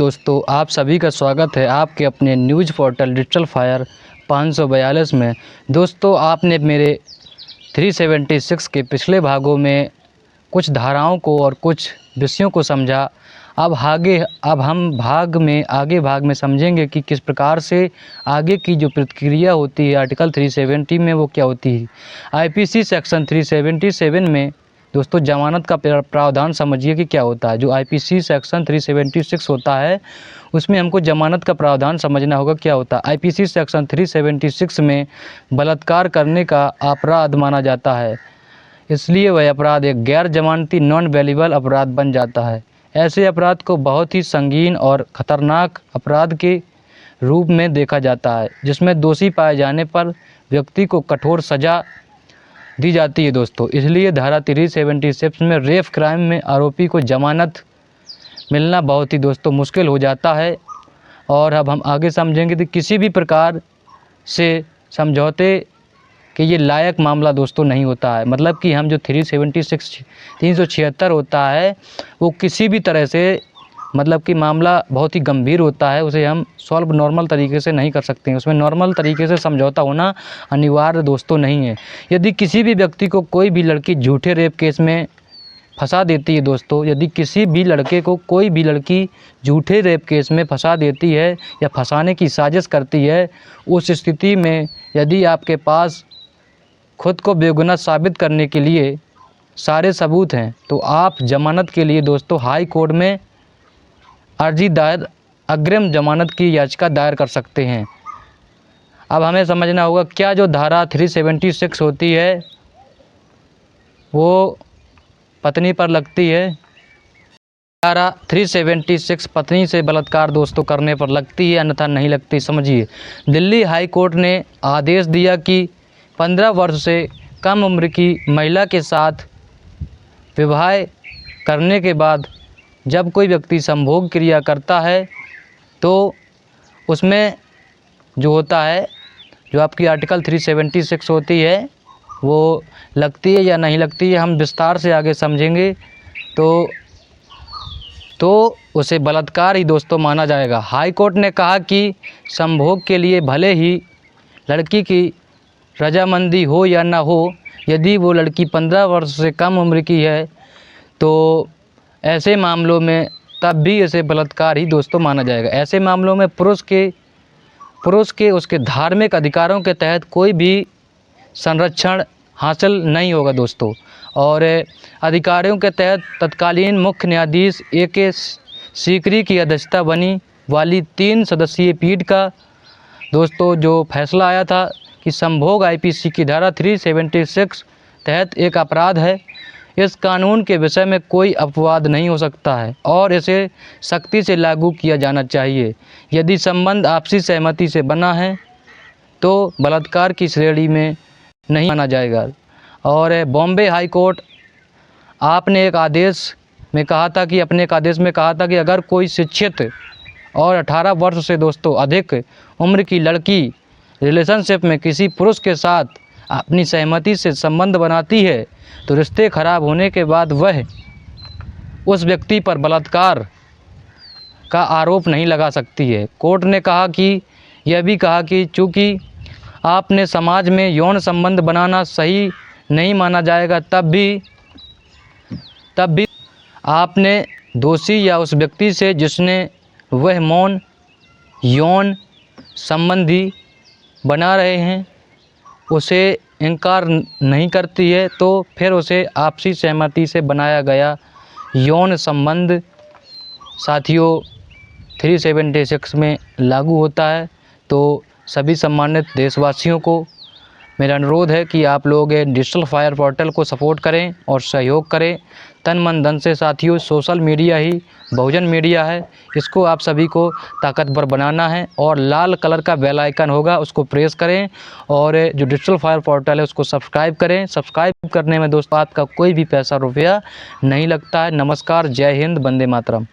दोस्तों, आप सभी का स्वागत है आपके अपने न्यूज़ पोर्टल डिजिटल फायर 542 में। दोस्तों, आपने मेरे 376 के पिछले भागों में कुछ धाराओं को और कुछ विषयों को समझा। अब हम आगे भाग में समझेंगे कि किस प्रकार से आगे की जो प्रक्रिया होती है आर्टिकल 370 में वो क्या होती है। आईपीसी सेक्शन 377 में दोस्तों जमानत का प्रावधान समझिए कि क्या होता है। जो आईपीसी सेक्शन 376 होता है उसमें हमको जमानत का प्रावधान समझना होगा क्या होता है। आईपीसी सेक्शन 376 में बलात्कार करने का अपराध माना जाता है, इसलिए वह अपराध एक गैर जमानती नॉन बेलेबल अपराध बन जाता है। ऐसे अपराध को बहुत ही संगीन और ख़तरनाक अपराध के रूप में देखा जाता है, जिसमें दोषी पाए जाने पर व्यक्ति को कठोर सज़ा दी जाती है दोस्तों। इसलिए धारा 376 में रेप क्राइम में आरोपी को जमानत मिलना बहुत ही दोस्तों मुश्किल हो जाता है। और अब हम आगे समझेंगे कि किसी भी प्रकार से समझौते कि ये लायक मामला दोस्तों नहीं होता है। मतलब कि हम जो 376 होता है वो किसी भी तरह से मतलब कि मामला बहुत ही गंभीर होता है, उसे हम सॉल्व नॉर्मल तरीके से नहीं कर सकते हैं। उसमें नॉर्मल तरीके से समझौता होना अनिवार्य दोस्तों नहीं है। यदि किसी भी व्यक्ति को कोई भी लड़की झूठे रेप केस में फंसा देती है दोस्तों, यदि किसी भी लड़के को कोई भी लड़की झूठे रेप केस में फंसा देती है या फंसाने की साजिश करती है, उस स्थिति में यदि आपके पास खुद को बेगुनाह साबित करने के लिए सारे सबूत हैं तो आप जमानत के लिए दोस्तों हाई कोर्ट में अर्जी दायर अग्रिम जमानत की याचिका दायर कर सकते हैं। अब हमें समझना होगा क्या जो धारा 376 होती है वो पत्नी पर लगती है। धारा 376 पत्नी से बलात्कार दोस्तों करने पर लगती है, अन्यथा नहीं लगती। समझिए, दिल्ली हाई कोर्ट ने आदेश दिया कि 15 वर्ष से कम उम्र की महिला के साथ विवाह करने के बाद जब कोई व्यक्ति संभोग क्रिया करता है तो उसमें जो होता है, जो आपकी आर्टिकल 376 होती है वो लगती है या नहीं लगती है, हम विस्तार से आगे समझेंगे। तो उसे बलात्कार ही दोस्तों माना जाएगा। हाई कोर्ट ने कहा कि संभोग के लिए भले ही लड़की की रजामंदी हो या ना हो, यदि वो लड़की 15 वर्ष से कम उम्र की है तो ऐसे मामलों में तब भी इसे बलात्कार ही दोस्तों माना जाएगा। ऐसे मामलों में पुरुष के उसके धार्मिक अधिकारों के तहत कोई भी संरक्षण हासिल नहीं होगा दोस्तों। और अधिकारियों के तहत तत्कालीन मुख्य न्यायाधीश A.K. सीकरी की अध्यक्षता बनी वाली 3 सदस्यीय पीठ का दोस्तों जो फैसला आया था कि संभोग आईपीसी की धारा 376 तहत एक अपराध है। इस कानून के विषय में कोई अपवाद नहीं हो सकता है और इसे सख्ती से लागू किया जाना चाहिए। यदि संबंध आपसी सहमति से बना है तो बलात्कार की श्रेणी में नहीं माना जाएगा। और बॉम्बे हाई कोर्ट आपने एक आदेश में कहा था कि अगर कोई शिक्षित और 18 वर्ष से दोस्तों अधिक उम्र की लड़की रिलेशनशिप में किसी पुरुष के साथ अपनी सहमति से संबंध बनाती है तो रिश्ते खराब होने के बाद वह उस व्यक्ति पर बलात्कार का आरोप नहीं लगा सकती है। कोर्ट ने यह भी कहा कि चूँकि आपने समाज में यौन संबंध बनाना सही नहीं माना जाएगा, तब भी आपने दोषी या उस व्यक्ति से जिसने वह मौन यौन संबंधी बना रहे हैं उसे इनकार नहीं करती है तो फिर उसे आपसी सहमति से बनाया गया यौन संबंध साथियों 376 में लागू होता है। तो सभी सम्मानित देशवासियों को मेरा अनुरोध है कि आप लोग डिजिटल फायर पोर्टल को सपोर्ट करें और सहयोग करें तन मन धन से। साथियों, सोशल मीडिया ही बहुजन मीडिया है, इसको आप सभी को ताकतवर बनाना है और लाल कलर का बेल आइकन होगा उसको प्रेस करें और जो डिजिटल फायर पोर्टल है उसको सब्सक्राइब करें। सब्सक्राइब करने में दोस्तों आपका कोई भी पैसा रुपया नहीं लगता है। नमस्कार, जय हिंद, वंदे मातरम।